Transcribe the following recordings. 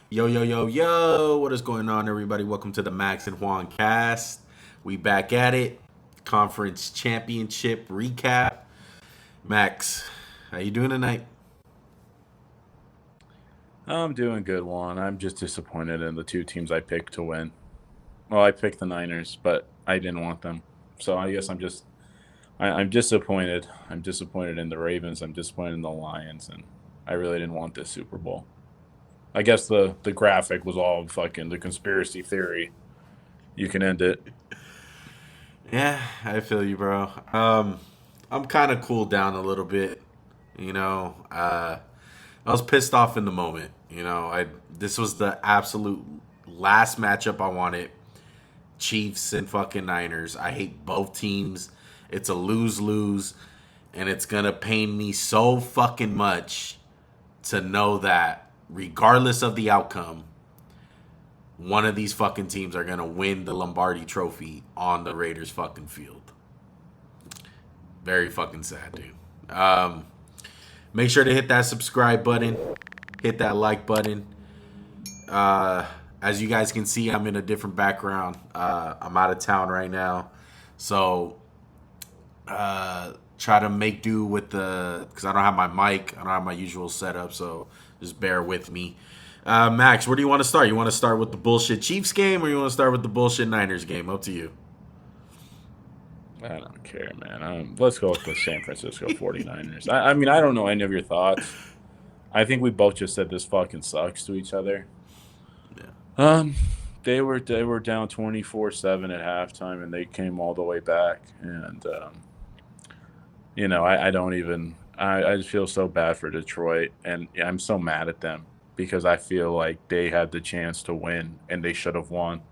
Yo, yo, yo, yo. What is going on, everybody? Welcome to the Maxandjuancast. We back at it. Conference championship recap. Max, how you doing tonight? I'm doing good, Juan. I'm just disappointed in the two teams I picked to win. Well, I picked the Niners, but I didn't want them. So I guess I'm disappointed. I'm disappointed in the Ravens. I'm disappointed in the Lions, and I really didn't want this Super Bowl. I guess the graphic was all fucking the conspiracy theory. You can end it. Yeah, I feel you, bro. I'm kind of cooled down a little bit. I was pissed off in the moment. I this was the absolute last matchup I wanted. Chiefs and fucking Niners. I hate both teams. It's a lose lose, and it's gonna pain me so fucking much to know that regardless of the outcome, one of these fucking teams are gonna win the Lombardi Trophy on the Raiders fucking field. Very fucking sad, dude. Make sure to hit that subscribe button, hit that like button. As you guys can see, I'm in a different background. I'm out of town right now, so try to make do with because I don't have my mic, I don't have my usual setup, so just bear with me. Max, where do you want to start? You want to start with the bullshit Chiefs game, or you want to start with the bullshit Niners game? Up to you. I don't care, man. Let's go with the San Francisco 49ers. I mean, I don't know any of your thoughts. I think we both just said this fucking sucks to each other. Yeah. Um, they were down 24-7 at halftime, and they came all the way back. And I don't even. I just feel so bad for Detroit, and I'm so mad at them because I feel like they had the chance to win and they should have won,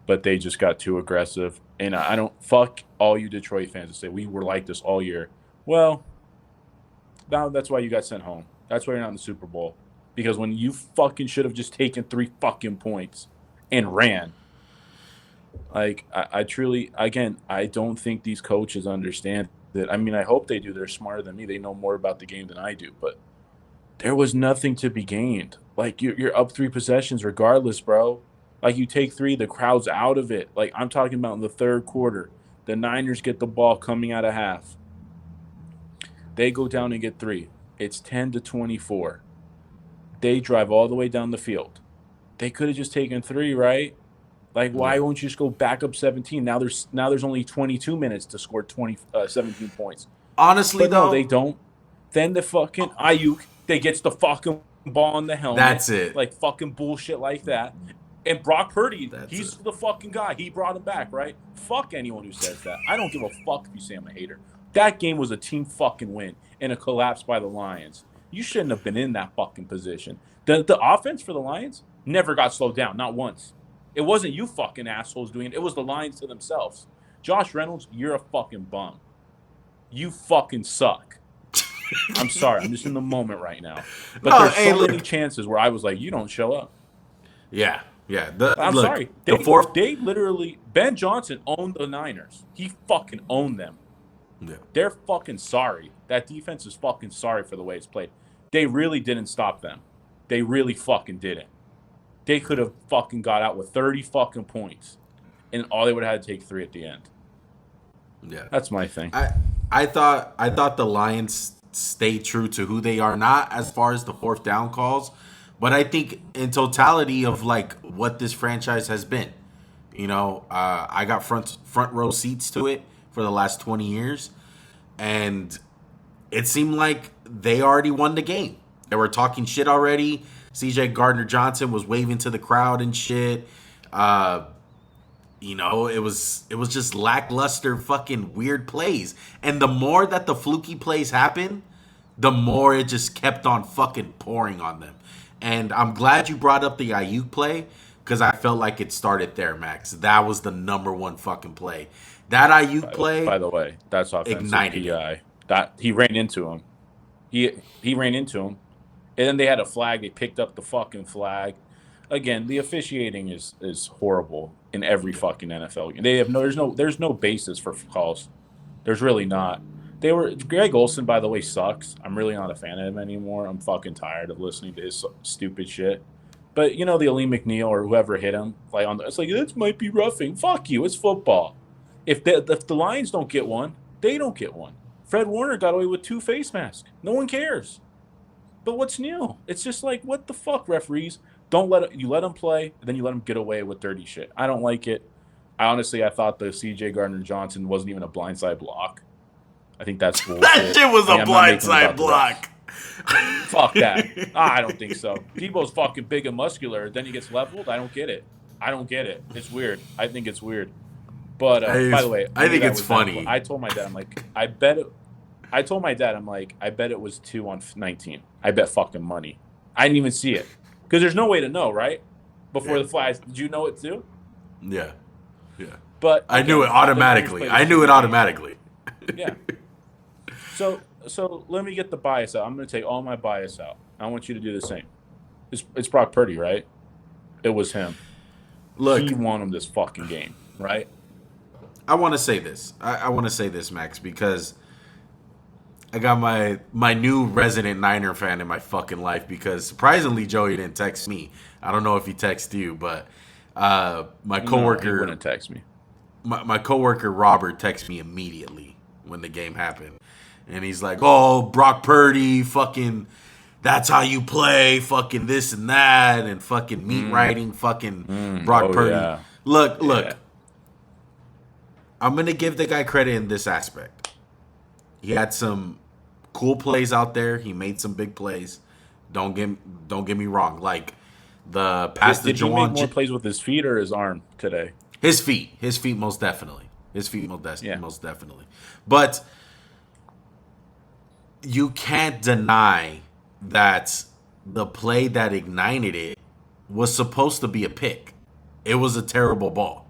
but they just got too aggressive. And I don't fuck all you Detroit fans to say we were like this all year. Well, now that's why you got sent home. That's why you're not in the Super Bowl. Because when you fucking should have just taken 3 fucking points and ran. Like, I truly, again, I don't think these coaches understand that. I mean, I hope they do. They're smarter than me. They know more about the game than I do. But there was nothing to be gained. Like, you're up 3 possessions regardless, bro. Like, you take three, the crowd's out of it. Like, I'm talking about in the third quarter. The Niners get the ball coming out of half. They go down and get three. It's 10-24. They drive all the way down the field. They could have just taken three, right? Like, why Yeah. won't you just go back up 17? Now there's only 22 minutes to score 17 points. Honestly, But no, they though, don't. Then the fucking Ayuk, they gets the fucking ball in the helmet, that's it. like fucking bullshit like that. And Brock Purdy, That's it. he's the fucking guy. He brought him back, right? Fuck anyone who says that. I don't give a fuck if you say I'm a hater. That game was a team fucking win and a collapse by the Lions. You shouldn't have been in that fucking position. The offense for the Lions never got slowed down, not once. It wasn't you fucking assholes doing it. It was the Lions to themselves. Josh Reynolds, you're a fucking bum. You fucking suck. I'm sorry. I'm just in the moment right now. But No, there's hey, so many look. chances where I was like, you don't show up. Yeah, yeah. The I'm look, sorry. the They fourth. they literally Ben Johnson owned the Niners. He fucking owned them. Yeah. They're fucking sorry. That defense is fucking sorry for the way it's played. They really didn't stop them. They really fucking didn't. They could have fucking got out with 30 fucking points. And all they would have had to take three at the end. Yeah. That's my thing. I thought the Lions stayed true to who they are, not as far as the fourth down calls, but I think in totality of like what this franchise has been. I got front row seats to it for the last 20 years, and it seemed like they already won the game. They were talking shit already. CJ Gardner Johnson was waving to the crowd and shit. Uh, it was just lackluster fucking weird plays. And the more that the fluky plays happened, the more it just kept on fucking pouring on them. And I'm glad you brought up the Ayuk play because I felt like it started there, Max. That was the number one fucking play. That Ayuk By play the way, that's offensive ignited it. PI. That he ran into him. He ran into him. And then they had a flag. They picked up the fucking flag. Again, the officiating is horrible in every fucking NFL game. They have there's no basis for calls. There's really not. Greg Olson, by the way, sucks. I'm really not a fan of him anymore. I'm fucking tired of listening to his stupid shit. But you know, the Ali McNeil or whoever hit him, like it's like this might be roughing. Fuck you, it's football. If the Lions don't get one, they don't get one. Fred Warner got away with 2 face masks. No one cares. But what's new? It's just like, what the fuck, referees? Don't let them play, and then you let them get away with dirty shit. I don't like it. I thought the C.J. Gardner-Johnson wasn't even a blindside block. I think that's bullshit. That shit was a blindside block. Fuck that. I don't think so. Debo's fucking big and muscular. Then he gets leveled. I don't get it. It's weird. I think it's weird. But by the way, I think it's funny. I told my dad, I'm like, I bet it was 2 on 19. I bet fucking money. I didn't even see it because there's no way to know, right? Before the flags, did you know it too? Yeah. But I knew it automatically. Yeah. So let me get the bias out. I'm going to take all my bias out. I want you to do the same. It's Brock Purdy, right? It was him. Look, he won him this fucking game, right? I want to say this. I want to say this, Max, because I got my new resident Niner fan in my fucking life because surprisingly, Joey didn't text me. I don't know if he texted you, but my coworker he wouldn't text me. My coworker Robert texted me immediately when the game happened. And he's like, oh, Brock Purdy, fucking, that's how you play, fucking this and that, and fucking meat riding, fucking Brock Purdy. Yeah. Look. I'm going to give the guy credit in this aspect. He had some cool plays out there. He made some big plays. Don't get me wrong. Like the pass to Juwan. Did he make more plays with his feet or his arm today? His feet most definitely. Most definitely. But you can't deny that the play that ignited it was supposed to be a pick. It was a terrible ball.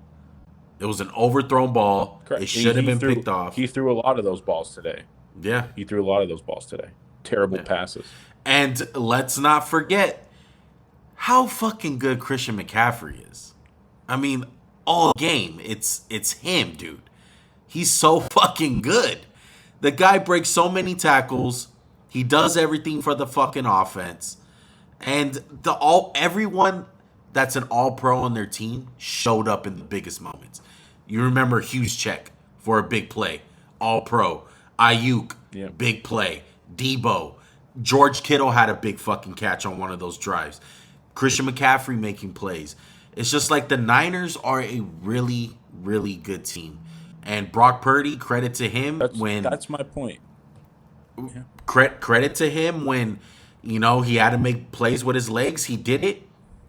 It was an overthrown ball. Correct. It should have been picked off. He threw a lot of those balls today. Yeah. He threw a lot of those balls today. Terrible passes. And let's not forget how fucking good Christian McCaffrey is. I mean, all game, it's him, dude. He's so fucking good. The guy breaks so many tackles. He does everything for the fucking offense. And everyone that's an all-pro on their team showed up in the biggest moments. You remember Hughes check for a big play. All-pro. Ayuk, big play. Debo. George Kittle had a big fucking catch on one of those drives. Christian McCaffrey making plays. It's just like the Niners are a really, really good team. And Brock Purdy, credit to him that's my point. Yeah. Credit to him when, he had to make plays with his legs. He did it.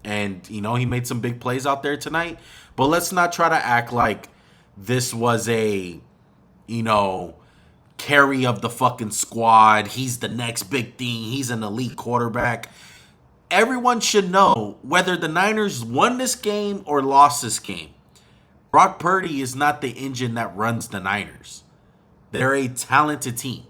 And, he made some big plays out there tonight. But let's not try to act like this was a, carry of the fucking squad. He's the next big thing. He's an elite quarterback. Everyone should know whether the Niners won this game or lost this game. Brock Purdy is not the engine that runs the Niners. They're a talented team.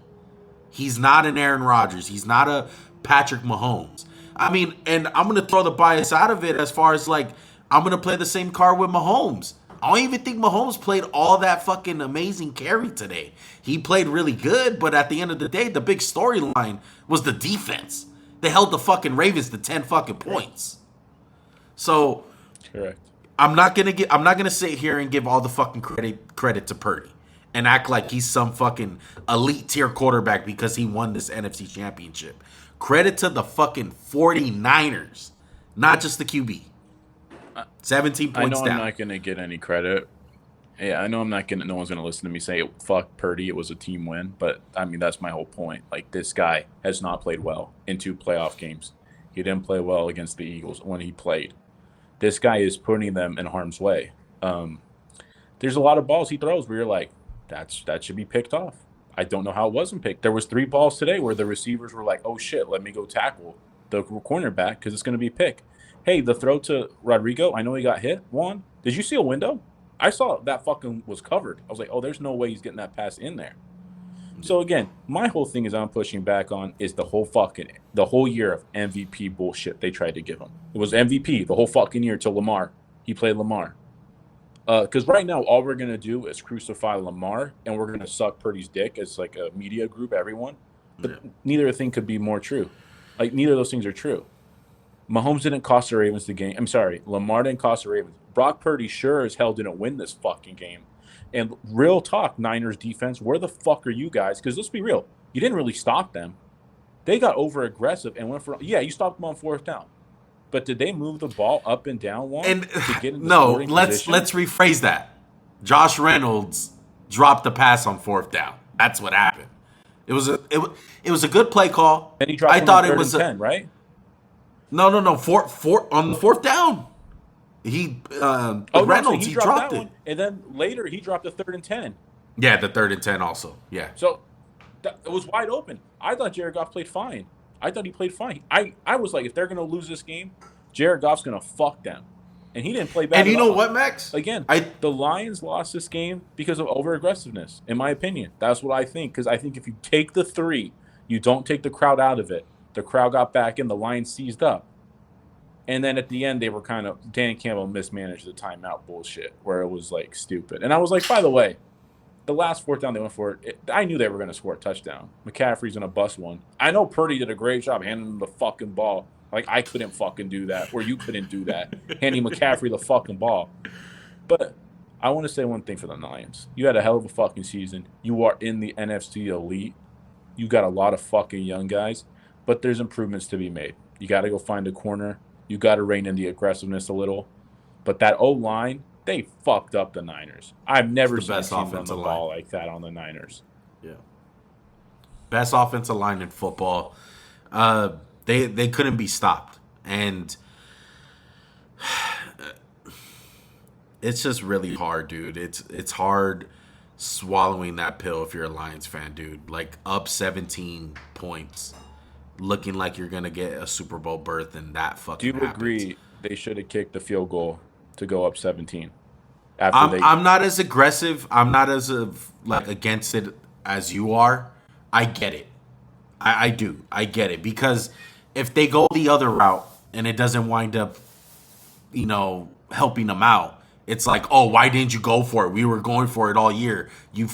He's not an Aaron Rodgers. He's not a Patrick Mahomes. I mean, and I'm going to throw the bias out of it as far as I'm going to play the same card with Mahomes. I don't even think Mahomes played all that fucking amazing carry today. He played really good, but at the end of the day, the big storyline was the defense. They held the fucking Ravens to 10 fucking points. So, correct. I'm not gonna sit here and give all the fucking credit to Purdy and act like he's some fucking elite tier quarterback because he won this NFC championship. Credit to the fucking 49ers, not just the QB. 17 points down. I know I'm not gonna get any credit. Yeah, I know I'm not gonna. No one's gonna listen to me say fuck Purdy. It was a team win, but I mean that's my whole point. Like this guy has not played well in 2 playoff games. He didn't play well against the Eagles when he played. This guy is putting them in harm's way. There's a lot of balls he throws where you're like, that should be picked off. I don't know how it wasn't picked. There was 3 balls today where the receivers were like, oh shit, let me go tackle the cornerback because it's going to be pick. Hey, the throw to Rodrigo, I know he got hit. Juan, did you see a window? I saw that fucking was covered. I was like, oh, there's no way he's getting that pass in there. So again, my whole thing is I'm pushing back on is the whole year of MVP bullshit they tried to give him. It was MVP the whole fucking year till Lamar. He played Lamar. Because right now all we're gonna do is crucify Lamar and we're gonna suck Purdy's dick as like a media group, everyone. But neither thing could be more true. Like neither of those things are true. Mahomes didn't cost the Ravens the game. I'm sorry, Lamar didn't cost the Ravens. Brock Purdy sure as hell didn't win this fucking game. And real talk, Niners defense, where the fuck are you guys? Because let's be real, you didn't really stop them. They got over aggressive and went for you stopped them on fourth down. But did they move the ball up and down And to get into no, scoring let's position? rephrase that. Josh Reynolds dropped the pass on fourth down. That's what happened. It was a good play call. And he dropped I one thought on it was 10, right? no. Four on the fourth down. Reynolds he dropped that it. one, and then later he dropped a 3rd and 10. Yeah, the 3rd and 10 also. Yeah. So it was wide open. I thought Jared Goff played fine. I thought he played fine. I was like, if they're going to lose this game, Jared Goff's going to fuck them. And he didn't play bad. And you know what, Max? Again, the Lions lost this game because of over-aggressiveness, in my opinion. That's what I think. Because I think if you take the 3, you don't take the crowd out of it. The crowd got back in. The Lions seized up. And then at the end, they were kind of – Dan Campbell mismanaged the timeout bullshit where it was, like, stupid. And I was like, by the way, the last fourth down they went for it, I knew they were going to score a touchdown. McCaffrey's going to bust one. I know Purdy did a great job handing him the fucking ball. Like, I couldn't fucking do that, or you couldn't do that, handing McCaffrey the fucking ball. But I want to say one thing for the Lions. You had a hell of a fucking season. You are in the NFC elite. You got a lot of fucking young guys, but there's improvements to be made. You got to go find a corner. You got to rein in the aggressiveness a little. But that O-line, they fucked up the Niners. I've never seen a team run the ball like that on the Niners. Yeah. Best offensive line in football. They couldn't be stopped. And it's just really hard, dude. It's hard swallowing that pill if you're a Lions fan, dude. Like, up 17 points, looking like you're going to get a Super Bowl berth, and that fucking happens. Do you agree they should have kicked the field goal to go up 17? I'm not as aggressive. I'm not as against it as you are. I get it. I do. I get it. Because if they go the other route and it doesn't wind up, helping them out, it's like, oh, why didn't you go for it? We were going for it all year. You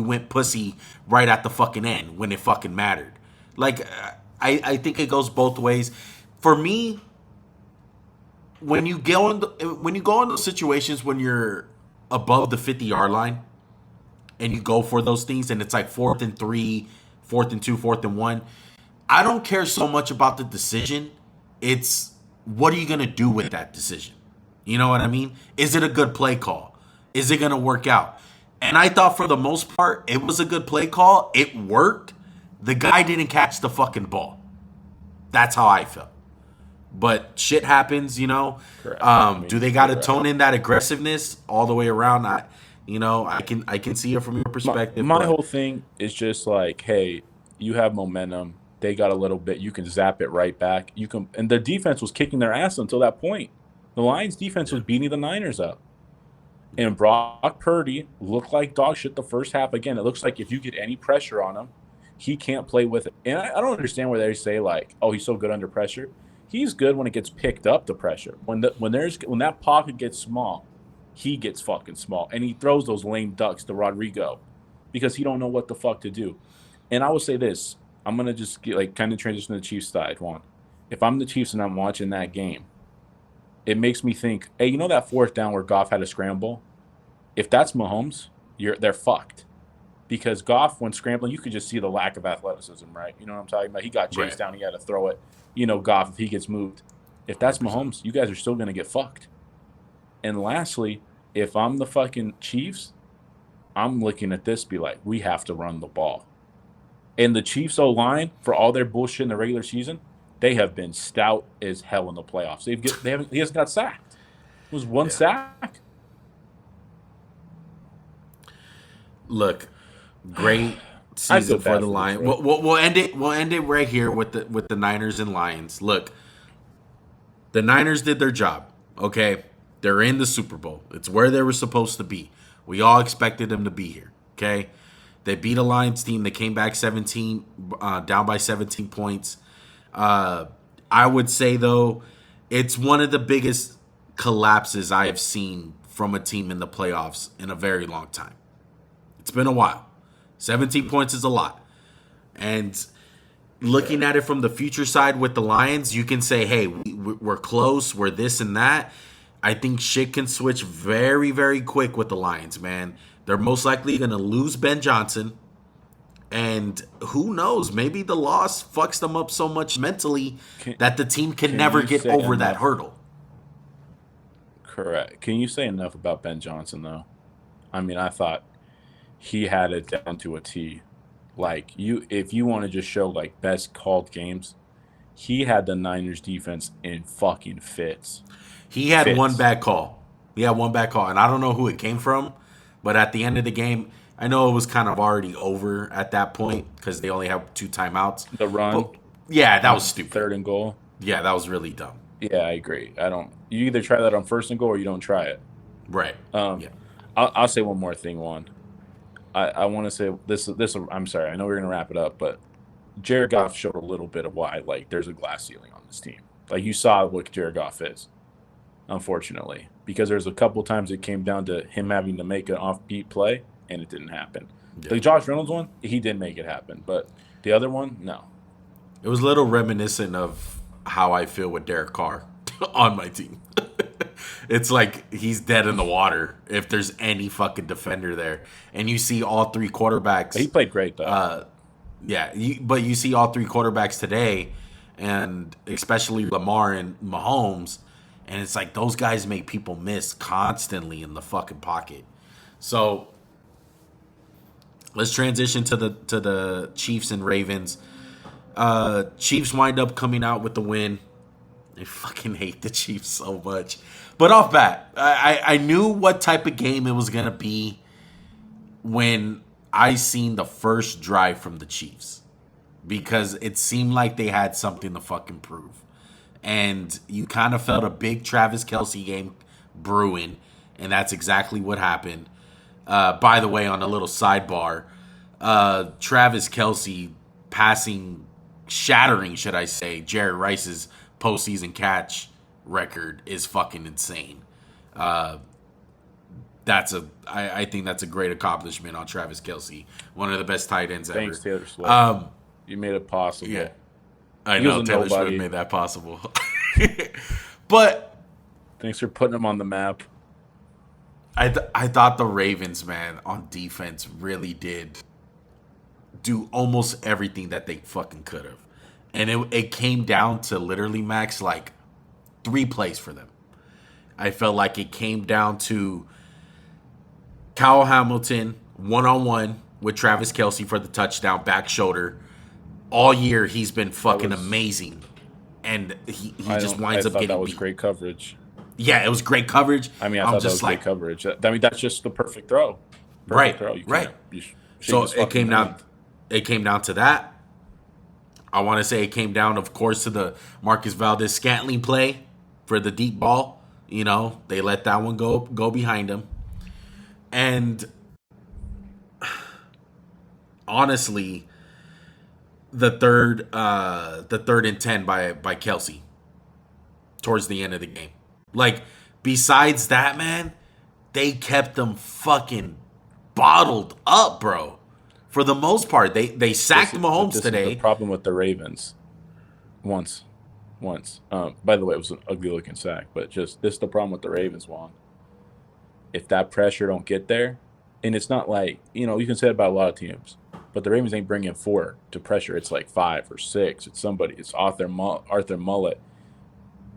went pussy right at the fucking end when it fucking mattered. Like, I think it goes both ways. For me, when you go in those situations when you're above the 50-yard line and you go for those things and it's like 4th and 3, 4th and 2, 4th and 1, I don't care so much about the decision. It's what are you going to do with that decision? You know what I mean? Is it a good play call? Is it going to work out? And I thought for the most part, it was a good play call. It worked. The guy didn't catch the fucking ball. That's how I felt. But shit happens, Correct. Do they got to tone in that aggressiveness all the way around? I can see it from your perspective. My whole thing is just like, hey, you have momentum. They got a little bit. You can zap it right back. And the defense was kicking their ass until that point. The Lions defense was beating the Niners up. And Brock Purdy looked like dog shit the first half. Again, it looks like if you get any pressure on him, he can't play with it. And I don't understand where they say like, oh, he's so good under pressure. He's good when it gets picked up, the pressure. When that pocket gets small, he gets fucking small. And he throws those lame ducks to Rodrigo because he don't know what the fuck to do. And I will say this. I'm going to just kind of transition to the Chiefs side, Juan. If I'm the Chiefs and I'm watching that game, it makes me think, hey, that 4th down where Goff had a scramble? If that's Mahomes, they're fucked. Because Goff, when scrambling, you could just see the lack of athleticism, right? You know what I'm talking about? He got chased down. He had to throw it. Goff, if he gets moved. If that's Mahomes, you guys are still going to get fucked. And lastly, if I'm the fucking Chiefs, I'm looking at this, be like, we have to run the ball. And the Chiefs O-line, for all their bullshit in the regular season, they have been stout as hell in the playoffs. He hasn't got sacked. It was one sack. Look, great season for the Lions. We'll end it. We'll end it right here with the Niners and Lions. Look, the Niners did their job. Okay, they're in the Super Bowl. It's where they were supposed to be. We all expected them to be here. Okay, they beat a Lions team. They came back down by 17 points. I would say though, it's one of the biggest collapses I have seen from a team in the playoffs in a very long time. It's been a while. 17 points is a lot. And looking at it from the future side with the Lions, you can say, hey, we're close, we're this and that. I think shit can switch very, very quick with the Lions, man. They're most likely going to lose Ben Johnson. And who knows, maybe the loss fucks them up so much mentally that the team can never get over that hurdle. Correct. Can you say enough about Ben Johnson, though? I mean, I thought he had it down to a T. Like, if you want to just show, like, best called games, he had the Niners defense in fucking fits. He had one bad call. And I don't know who it came from, but at the end of the game, I know it was kind of already over at that point because they only have 2 timeouts. The run. But, that was stupid. 3rd and goal. Yeah, that was really dumb. Yeah, I agree. You either try that on 1st and goal or you don't try it. Right. I'll say one more thing, Juan. I want to say this. I'm sorry. I know we're gonna wrap it up, but Jared Goff showed a little bit of why there's a glass ceiling on this team. Like, you saw what Jared Goff is, unfortunately, because there's a couple times it came down to him having to make an offbeat play and it didn't happen. Yeah. The Josh Reynolds one, he did make it happen, but the other one, no. It was a little reminiscent of how I feel with Derek Carr on my team. It's like he's dead in the water if there's any fucking defender there. And you see all 3 quarterbacks. He played great, though. But you see all 3 quarterbacks today, and especially Lamar and Mahomes, and it's like those guys make people miss constantly in the fucking pocket. So let's transition to the Chiefs and Ravens. Chiefs wind up coming out with the win. I fucking hate the Chiefs so much. But off bat, I knew what type of game it was going to be when I seen the first drive from the Chiefs. Because it seemed like they had something to fucking prove. And you kind of felt a big Travis Kelce game brewing. And that's exactly what happened. By the way, on a little sidebar, Travis Kelce shattering, should I say, Jerry Rice's postseason catch record is fucking insane. I think that's a great accomplishment on Travis Kelce, one of the best tight ends ever. Thanks, Taylor Swift. You made it possible. Yeah, I know Taylor Swift made that possible. But thanks for putting him on the map. I thought the Ravens, man, on defense really did do almost everything that they fucking could have. And it came down to literally, Max, like 3 plays for them. I felt like it came down to Kyle Hamilton one-on-one with Travis Kelce for the touchdown, back shoulder. All year he's been fucking amazing. And he just winds up getting beat. That was great coverage. Yeah, it was great coverage. I mean, I thought that was great coverage. I mean, that's just the perfect throw. Right. So it came down to that. I want to say it came down, of course, to the Marcus Valdez-Scantling play for the deep ball. You know, they let that one go behind him. And honestly, the third and 10 by Kelce towards the end of the game. Like, besides that, man, they kept them fucking bottled up, bro. For the most part, they sacked Mahomes today. Is the problem with the Ravens. Once. By the way, it was an ugly-looking sack, but this is the problem with the Ravens, Juan. If that pressure don't get there, and it's not like, you can say it about a lot of teams, but the Ravens ain't bringing 4 to pressure. It's like 5 or 6. It's somebody. It's Arthur Mullet.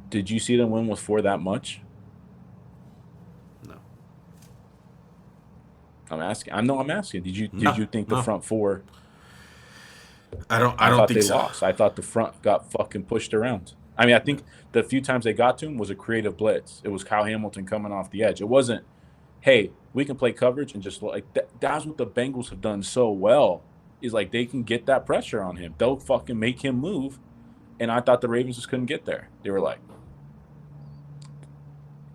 Did you see them win with 4 that much? No. I'm asking. Did you think the front 4? I don't think they lost. I thought the front got fucking pushed around. I mean, I think the few times they got to him was a creative blitz. It was Kyle Hamilton coming off the edge. It wasn't, hey, we can play coverage and just like that's what the Bengals have done so well. Is like they can get that pressure on him. They'll fucking make him move. And I thought the Ravens just couldn't get there. They were like,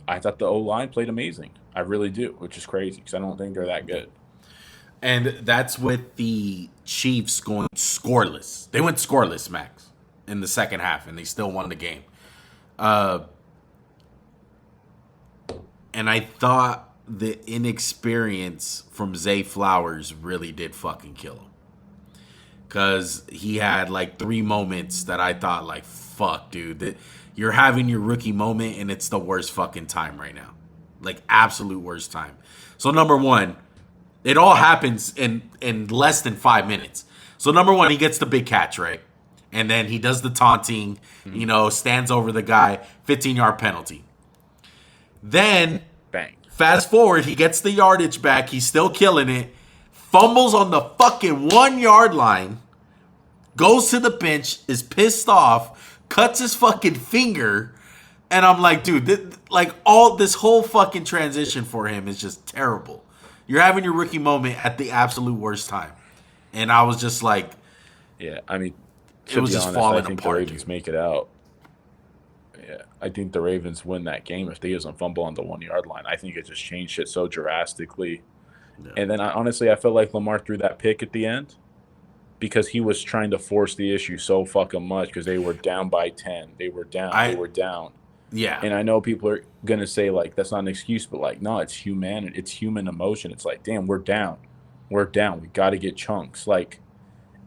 I thought the O-line played amazing. I really do, which is crazy because I don't think they're that good. And that's with the Chiefs going scoreless. They went scoreless, Max, in the second half, and they still won the game. And I thought the inexperience from Zay Flowers really did fucking kill him. because he had like 3 moments that I thought like, fuck, dude, that you're having your rookie moment and it's the worst fucking time right now, like absolute worst time. So number one, it all happens in less than 5 minutes. So number one, he gets the big catch, right? And then he does the taunting, stands over the guy, 15-yard penalty. Then, Bang. Fast forward, he gets the yardage back. He's still killing it. Fumbles on the fucking 1-yard line. Goes to the bench, is pissed off, cuts his fucking finger. And I'm like, dude, this whole fucking transition for him is just terrible. You're having your rookie moment at the absolute worst time. And I was just like, yeah, I mean, it was just falling I think apart. The Ravens make it out. Yeah, I think the Ravens win that game if they doesn't fumble on the 1-yard line. I think it just changed shit so drastically. Yeah. And then I felt like Lamar threw that pick at the end because he was trying to force the issue so fucking much because they were down by 10. They were down. Yeah. And I know people are going to say, like, that's not an excuse, but, like, no, it's human. It's human emotion. It's like, damn, we're down. We're down. We got to get chunks. Like,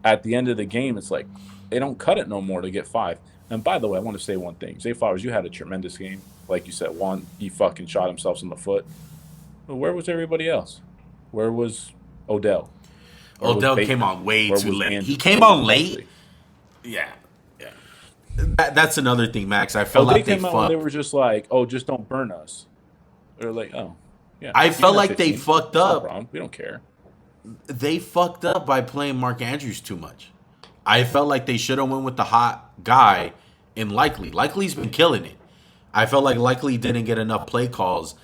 at the end of the game, it's like, they don't cut it no more to get 5. And by the way, I want to say one thing. Zay Flowers, you had a tremendous game. Like you said, one, he fucking shot himself in the foot. But where was everybody else? Where was Odell? Odell came on way too late. He came on late. Yeah. That's another thing, Max. I felt like they came out. They were just like, "Oh, just don't burn us." They're like, "Oh, yeah." I felt like they fucked up. No, we don't care. They fucked up by playing Mark Andrews too much. I felt like they should have went with the hot guy in Likely. Likely's been killing it. I felt like Likely didn't get enough play calls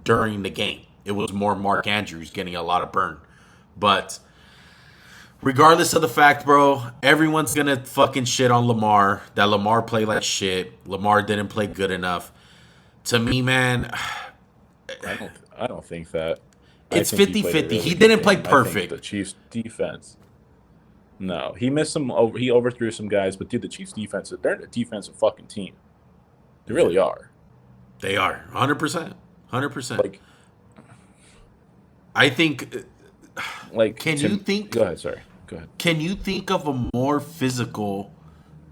during the game. It was more Mark Andrews getting a lot of burn. But regardless of the fact, bro, everyone's going to fucking shit on Lamar. That Lamar played like shit. Lamar didn't play good enough. To me, man, I don't think that. It's 50-50. He didn't play perfect. I think the Chiefs' defense. No, he missed some. He overthrew some guys, but dude, the Chiefs' defense, they're a defensive fucking team. They really are. They are 100%. 100%. Like, I think. Like, you think? Go ahead. Sorry. Go ahead. Can you think of a more physical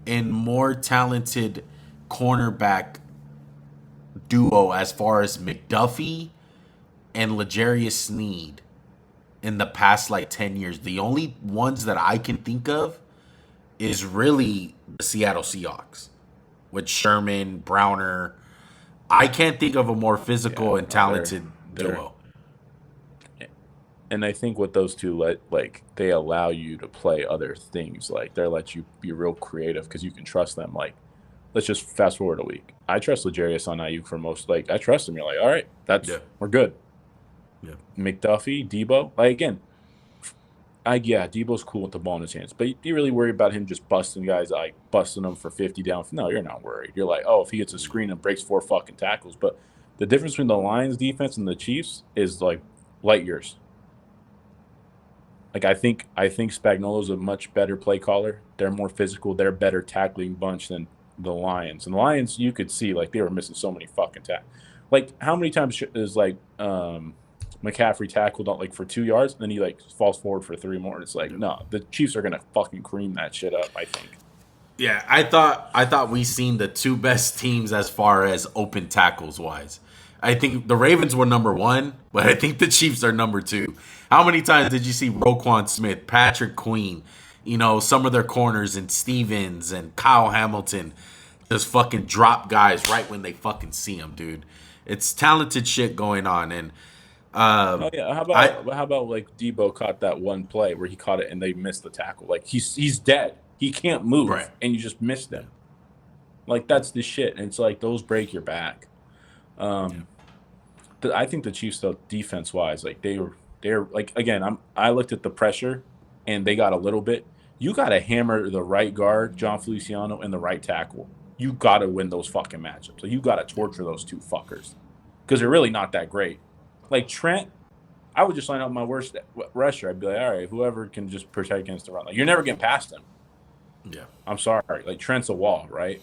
and more talented cornerback duo as far as McDuffie and L'Jarius Sneed in the past like 10 years? The only ones that I can think of is really the Seattle Seahawks with Sherman, Browner. I can't think of a more physical and talented duo. And I think with those two, they allow you to play other things. Like, they let you be real creative because you can trust them. Like, let's just fast forward a week. I trust L'Jarius on Ayuk for most. Like, I trust him. You're like, all right, we're good. Yeah. McDuffie, Debo. Like, again, Debo's cool with the ball in his hands. But do you really worry about him just busting guys, like busting them for 50 down? No, you're not worried. You're like, oh, if he gets a screen and breaks 4 fucking tackles. But the difference between the Lions defense and the Chiefs is like light years. Like, I think Spagnuolo's a much better play caller. They're more physical. They're a better tackling bunch than the Lions. And the Lions, you could see, like, they were missing so many fucking tackles. Like, how many times is, like, McCaffrey tackled on, like, for 2 yards, and then he, like, falls forward for 3 more? And it's like, no, the Chiefs are going to fucking cream that shit up, I think. Yeah, I thought we seen the 2 best teams as far as open tackles wise. I think the Ravens were number 1, but I think the Chiefs are number 2. How many times did you see Roquan Smith, Patrick Queen, some of their corners, and Stevens and Kyle Hamilton just fucking drop guys right when they fucking see them, dude? It's talented shit going on. And how about like Debo caught that one play where he caught it and they missed the tackle? Like, he's dead. He can't move, right, and you just missed him. Like, that's the shit. And it's like, those break your back. I think the Chiefs, though, defense-wise, like, they're like, again, I looked at the pressure, and they got a little bit. You got to hammer the right guard, John Feliciano, and the right tackle. You got to win those fucking matchups. So you got to torture those 2 fuckers because they're really not that great. Like, Trent, I would just line up my worst rusher. I'd be like, all right, whoever can just protect against the run. Like, you're never getting past him. Yeah. I'm sorry. Like, Trent's a wall, right?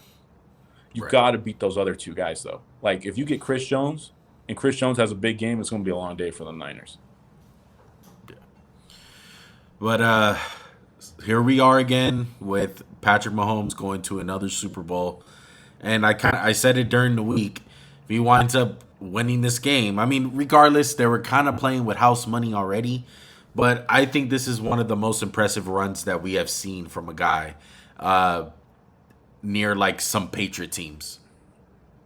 You got to beat those other 2 guys, though. Like, if you get Chris Jones, and Chris Jones has a big game, it's going to be a long day for the Niners. Yeah. But here we are again with Patrick Mahomes going to another Super Bowl. And I said it during the week. If he winds up winning this game, I mean, regardless, they were kind of playing with house money already. But I think this is one of the most impressive runs that we have seen from a guy near like some Patriot teams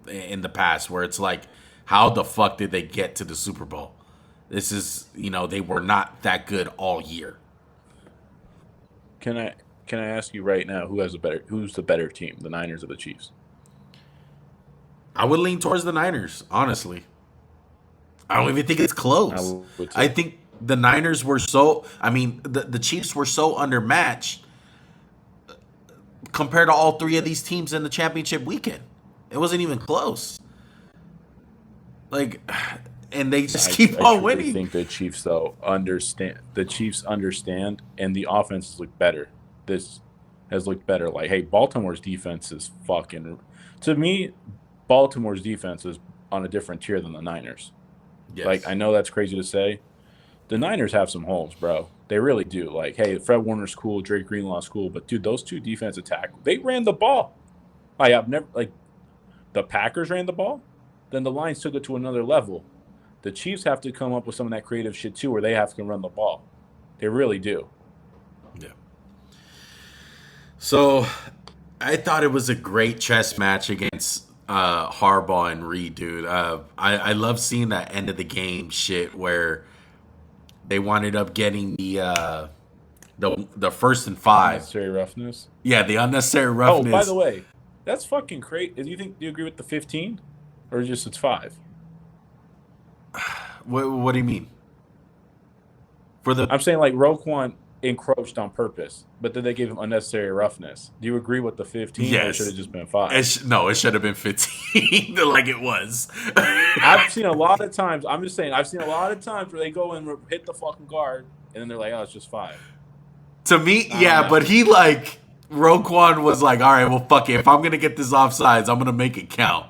in the past, where it's like, how the fuck did they get to the Super Bowl? This is, they were not that good all year. Can I ask you right now who's the better team, the Niners or the Chiefs? I would lean towards the Niners, honestly. I don't even think it's close. I think the Niners were the Chiefs were so undermatched compared to all three of these teams in the championship weekend. It wasn't even close. And they just keep on winning. I think the Chiefs, though, understand. The Chiefs understand, and the offenses look better. This has looked better. Like, hey, Baltimore's defense is fucking... To me, Baltimore's defense is on a different tier than the Niners. Yes. Like, I know that's crazy to say. The Niners have some holes, bro. They really do. Like, hey, Fred Warner's cool, Drake Greenlaw's cool, but, dude, those two defensive tackles, they ran the ball. The Packers ran the ball, then the Lions took it to another level. The Chiefs have to come up with some of that creative shit, too, where they have to run the ball. They really do. Yeah. So, I thought it was a great chess match against Harbaugh and Reed, dude. I love seeing that end of the game shit where they wound up getting the 1st and 5. Unnecessary roughness? Yeah, the unnecessary roughness. Oh, by the way, that's fucking crazy. Do you agree with the 15? Or just it's 5? What do you mean? I'm saying like Roquan encroached on purpose, but then they gave him unnecessary roughness. Do you agree with the 15? Yes. Or it should have just been 5? It should have been 15 like it was. I've seen a lot of times. I'm just saying, I've seen a lot of times where they go and hit the fucking guard, and then they're like, oh, it's just 5. To me, yeah, but Roquan was like, all right, well, fuck it. If I'm going to get this offsides, I'm going to make it count.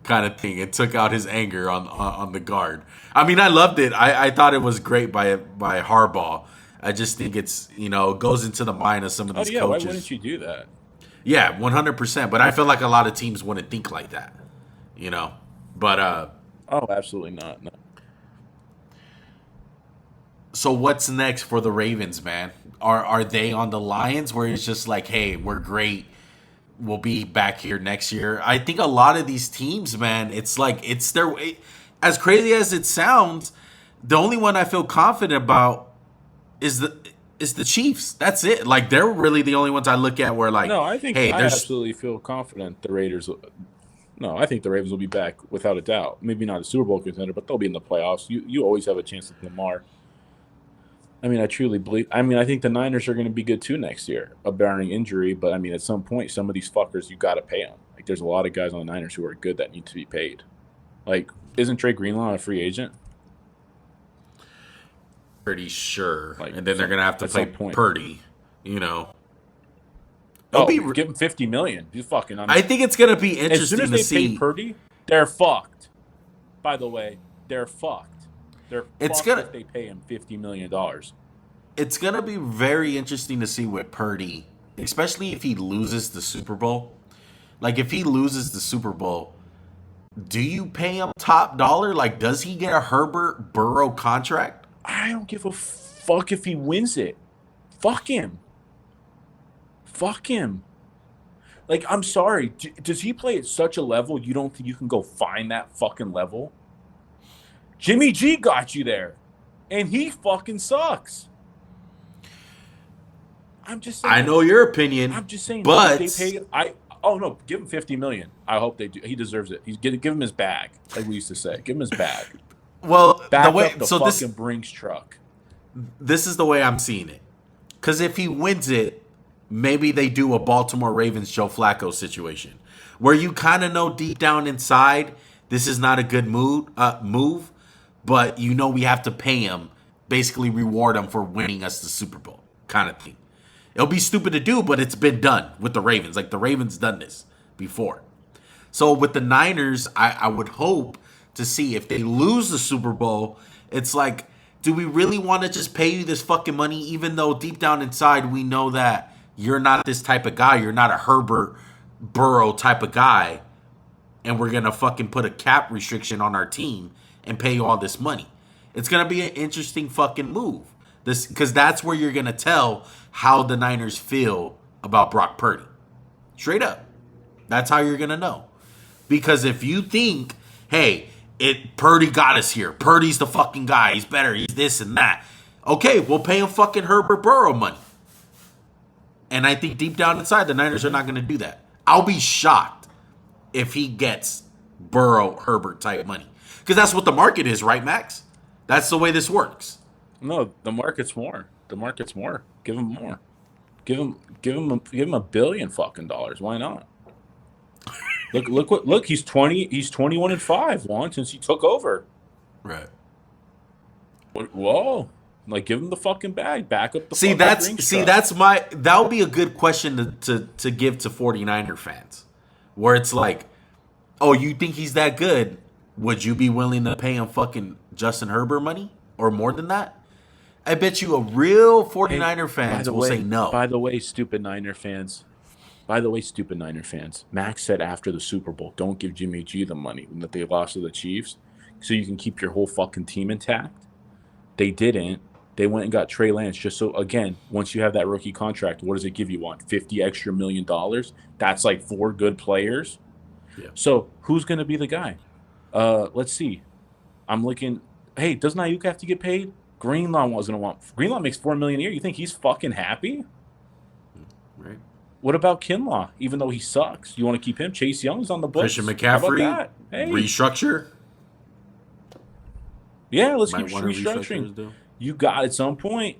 Kind of thing. It took out his anger on the guard. I mean, I loved it. I thought it was great by Harbaugh. I just think it's, goes into the mind of some of these coaches. Why wouldn't you do that? Yeah, 100%. But I feel like a lot of teams wouldn't think like that, But oh, absolutely not. No. So what's next for the Ravens, man? Are they on the Lions where it's just like, hey, we're great, we'll be back here next year? I think a lot of these teams, man, it's like it's their way. As crazy as it sounds, the only one I feel confident about is the Chiefs. That's it. Like, they're really the only ones I look at where, like, no, I think hey, I absolutely feel confident the Raiders. No, I think the Ravens will be back without a doubt. Maybe not a Super Bowl contender, but they'll be in the playoffs. You always have a chance with Lamar. I mean, I truly believe. I mean, I think the Niners are going to be good too next year, barring injury. But I mean, at some point, some of these fuckers, you got to pay them. Like, there's a lot of guys on the Niners who are good that need to be paid. Like, isn't Drake Greenlaw a free agent? Pretty sure. Like, and then they're going to have to play Purdy. Give him $50 million. He's fucking. I think it's going to be interesting as soon as they pay Purdy, they're fucked. By the way, they're fucked. They're fucked if they pay him $50 million. It's going to be very interesting to see with Purdy, especially if he loses the Super Bowl. Like, if he loses the Super Bowl, do you pay him top dollar? Like, does he get a Herbert Burrow contract? I don't give a fuck if he wins it. Fuck him. Fuck him. Like, I'm sorry. Does he play at such a level you don't think you can go find that fucking level? Jimmy G got you there, and he fucking sucks. I'm just saying. I know your opinion. I'm just saying. But they pay. Oh no, give him $50 million. I hope they do. He deserves it. Give him his bag, like we used to say. Give him his bag. Well, back up the fucking Brinks truck. This is the way I'm seeing it. Because if he wins it, maybe they do a Baltimore Ravens Joe Flacco situation, where you kind of know deep down inside this is not a good move. But we have to pay him, basically reward him for winning us the Super Bowl, kind of thing. It'll be stupid to do, but it's been done with the Ravens. Like, the Ravens done this before. So with the Niners, I would hope to see if they lose the Super Bowl, it's like, do we really want to just pay you this fucking money, even though deep down inside we know that you're not this type of guy? You're not a Herbert Burrow type of guy. And we're going to fucking put a cap restriction on our team and pay you all this money. It's going to be an interesting fucking move. Because that's where you're going to tell how the Niners feel about Brock Purdy. Straight up. That's how you're going to know. Because if you think, hey, Purdy got us here. Purdy's the fucking guy. He's better. He's this and that. Okay, we'll pay him fucking Herbert Burrow money. And I think deep down inside, the Niners are not going to do that. I'll be shocked if he gets Burrow Herbert type money. Because that's what the market is, right, Max? That's the way this works. No, the market's more. The market's more. Give him more. Give him $1 billion fucking dollars. Why not? Look, he's 21-5 Juan, since he took over. Right. Whoa. Like, give him the fucking bag. Back up the that would be a good question to give to 49er fans. Where it's like, oh, you think he's that good? Would you be willing to pay him fucking Justin Herbert money? Or more than that? I bet you a real 49er fans will say no. By the way, stupid Niner fans. Max said after the Super Bowl, don't give Jimmy G the money that they lost to the Chiefs so you can keep your whole fucking team intact. They didn't. They went and got Trey Lance just so, again, once you have that rookie contract, what does it give you on? $50 extra million? That's like 4 good players. Yeah. So who's going to be the guy? Let's see. I'm looking. Hey, doesn't Ayuk have to get paid? Greenlaw wasn't going to want. Greenlaw makes $4 million a year. You think he's fucking happy? Right. What about Kinlaw? Even though he sucks, you want to keep him? Chase Young's on the books. Christian McCaffrey, restructure. Yeah, let's keep restructuring. You got at some point,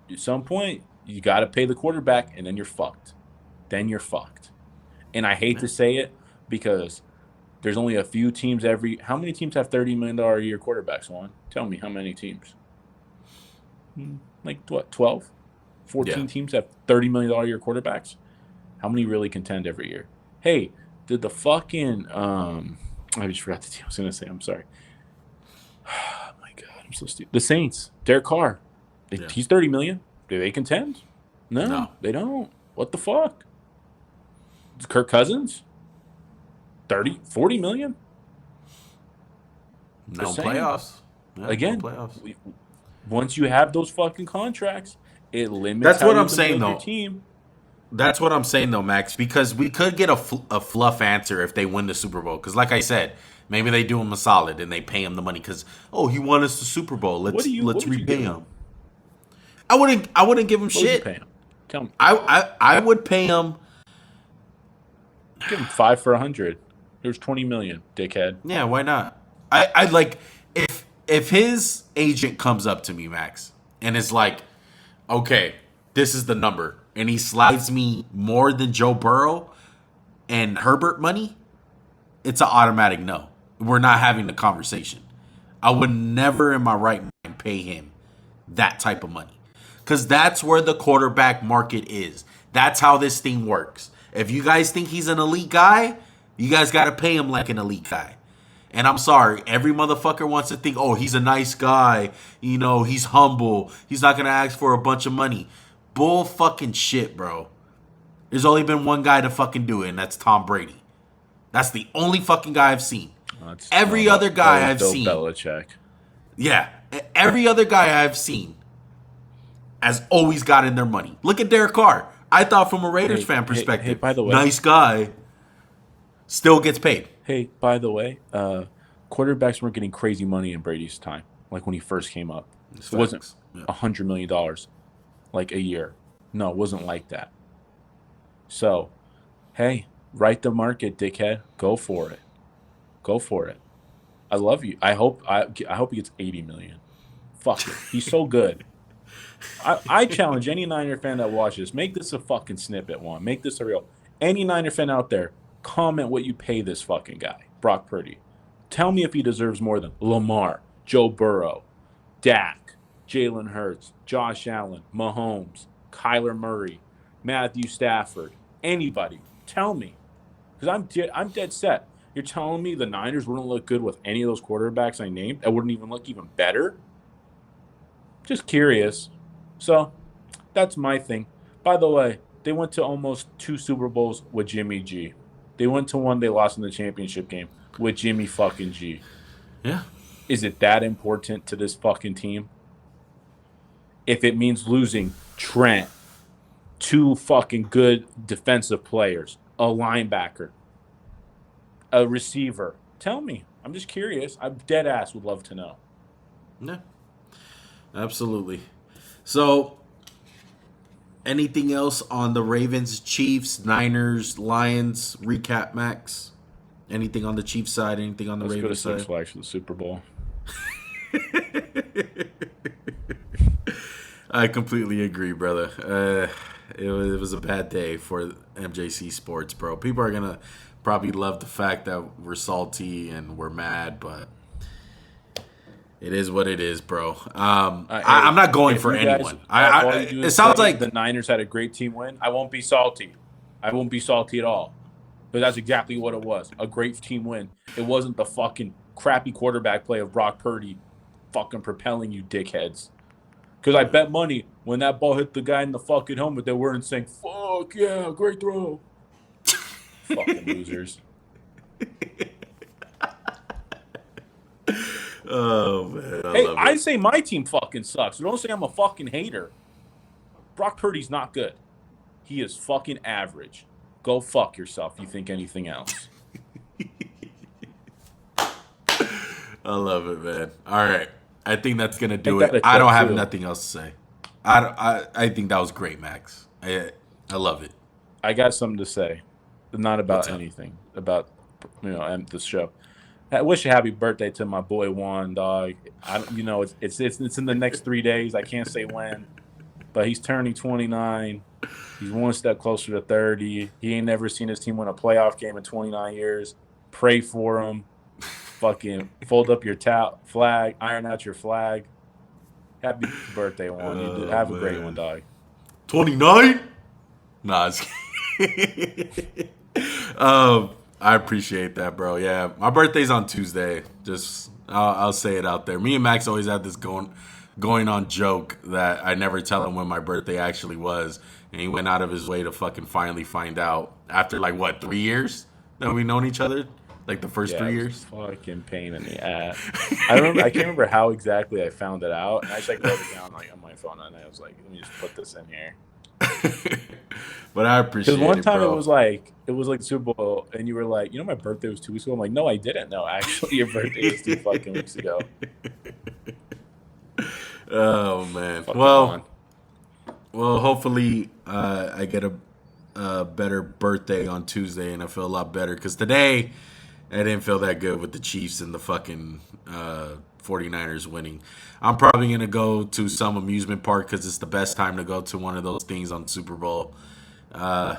you got to pay the quarterback, and then you're fucked. And I hate to say it because there's only a few teams how many teams have $30 million a year quarterbacks, Juan? Tell me how many teams? Like what, 12? 14 teams have $30 million a year quarterbacks? How many really contend every year? Hey, did the fucking I just forgot the team I was going to say. I'm sorry. Oh my God, I'm so stupid. The Saints, Derek Carr. He's $30 million. Do they contend? No, they don't. What the fuck? Kirk Cousins? 30, 40 million? No playoffs. Yeah, again, no playoffs. Once you have those fucking contracts, it limits. That's what I'm saying, though. Team. That's what I'm saying, though, Max. Because we could get a fluff answer if they win the Super Bowl. Because, like I said, maybe they do him a solid and they pay him the money. Because he won us the Super Bowl. Let's repay him. I wouldn't give him shit. Pay him? Tell me. I would pay him. Give him 5 for 100. There's 20 million, dickhead. Yeah, why not? I'd like if his agent comes up to me, Max, and is like, okay, this is the number, and he slides me more than Joe Burrow and Herbert money, it's an automatic no. We're not having the conversation. I would never in my right mind pay him that type of money. Because that's where the quarterback market is. That's how this thing works. If you guys think he's an elite guy, you guys got to pay him like an elite guy. And I'm sorry, every motherfucker wants to think, oh, he's a nice guy. You know, he's humble. He's not going to ask for a bunch of money. Bull fucking shit, bro. There's only been one guy to fucking do it, and that's Tom Brady. That's the only fucking guy I've seen. Every other guy I've seen. Belichick. Yeah. Every other guy I've seen has always gotten their money. Look at Derek Carr. I thought from a Raiders fan perspective, hey, by the way, nice guy, still gets paid. Hey, by the way, quarterbacks weren't getting crazy money in Brady's time, like when he first came up. It wasn't $100 million like a year. No, it wasn't like that. So, hey, right the market, dickhead. Go for it. Go for it. I love you. I hope he gets $80 million. Fuck it. He's so good. I challenge any Niner fan that watches, make this a fucking snippet one. Make this a real. Any Niner fan out there, comment what you pay this fucking guy, Brock Purdy. Tell me if he deserves more than Lamar, Joe Burrow, Dak, Jalen Hurts, Josh Allen, Mahomes, Kyler Murray, Matthew Stafford, anybody. Tell me. Because I'm dead set. You're telling me the Niners wouldn't look good with any of those quarterbacks I named? That wouldn't even look even better? Just curious. So that's my thing. By the way, they went to almost 2 Super Bowls with Jimmy G. They went to one they lost in the championship game with Jimmy fucking G. Yeah. Is it that important to this fucking team? If it means losing Trent, 2 fucking good defensive players, a linebacker, a receiver, tell me. I'm just curious. I'm dead ass would love to know. Yeah. Absolutely. So, anything else on the Ravens, Chiefs, Niners, Lions recap, Max? Anything on the Chiefs side? Anything on the Let's Ravens go to side? Six Flags for the Super Bowl. I completely agree, brother. It was a bad day for MJC Sports, bro. People are gonna probably love the fact that we're salty and we're mad, but it is what it is, bro. I'm not going for anyone. It sounds like the Niners had a great team win. I won't be salty. I won't be salty at all. But that's exactly what it was. A great team win. It wasn't the fucking crappy quarterback play of Brock Purdy fucking propelling you dickheads. Because I bet money when that ball hit the guy in the fucking helmet, they weren't saying, fuck yeah, great throw. Fucking losers. Oh, man. Hey, I say my team fucking sucks. So don't say I'm a fucking hater. Brock Purdy's not good. He is fucking average. Go fuck yourself. You think anything else? I love it, man. All right. I think that's going to do it. I don't have nothing else to say. I think that was great, Max. I love it. I got something to say. Not about anything. About, this show. I wish a happy birthday to my boy Juan, dog. It's in the next 3 days. I can't say when, but he's turning 29. He's one step closer to 30. He ain't never seen his team win a playoff game in 29 years. Pray for him. Fucking fold up your flag, iron out your flag. Happy birthday, Juan. You have a great one, dog. 29? Nah, I appreciate that, bro. Yeah, my birthday's on Tuesday. Just I'll say it out there. Me and Max always had this going on joke that I never tell him when my birthday actually was, and he went out of his way to fucking finally find out after 3 years that we've known each other, like the first 3 years. Fucking pain in the ass. I can't remember how exactly I found it out, and I just wrote it down on my phone, and I was like, let me just put this in here. But I appreciate it, because one time bro. it was like Super Bowl, and you were like, my birthday was 2 weeks ago. I'm like, no, I didn't. No, actually, your birthday was 2 fucking weeks ago. Oh man. Fucking well, hopefully I get a better birthday on Tuesday, and I feel a lot better because today I didn't feel that good with the Chiefs and the fucking 49ers winning. I'm probably going to go to some amusement park because it's the best time to go to one of those things on Super Bowl. I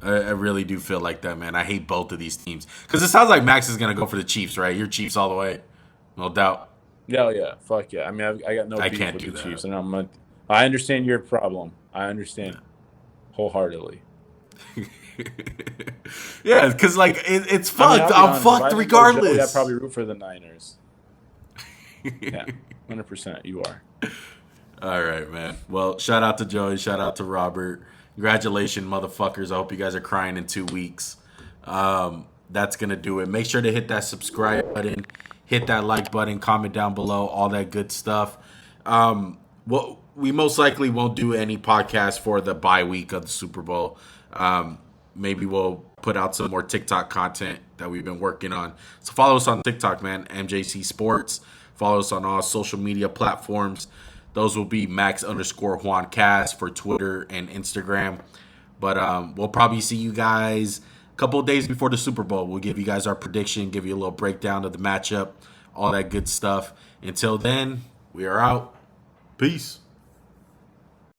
really do feel like that, man. I hate both of these teams. Because it sounds like Max is going to go for the Chiefs, right? You're Chiefs all the way. No doubt. Yeah. Fuck yeah. I mean, I got no beef with the Chiefs. And I understand your problem. I understand wholeheartedly. Yeah, because it's fucked. I'm fucked regardless. I'd probably root for the Niners. Yeah, 100%. You are. All right, man. Well, shout out to Joey. Shout out to Robert. Congratulations, motherfuckers. I hope you guys are crying in 2 weeks. That's going to do it. Make sure to hit that subscribe button. Hit that like button. Comment down below. All that good stuff. We most likely won't do any podcast for the bye week of the Super Bowl. Maybe we'll put out some more TikTok content that we've been working on. So follow us on TikTok, man. MJC Sports. Follow us on all social media platforms. Those will be Max_Juancast for Twitter and Instagram. But we'll probably see you guys a couple of days before the Super Bowl. We'll give you guys our prediction, give you a little breakdown of the matchup, all that good stuff. Until then, we are out. Peace.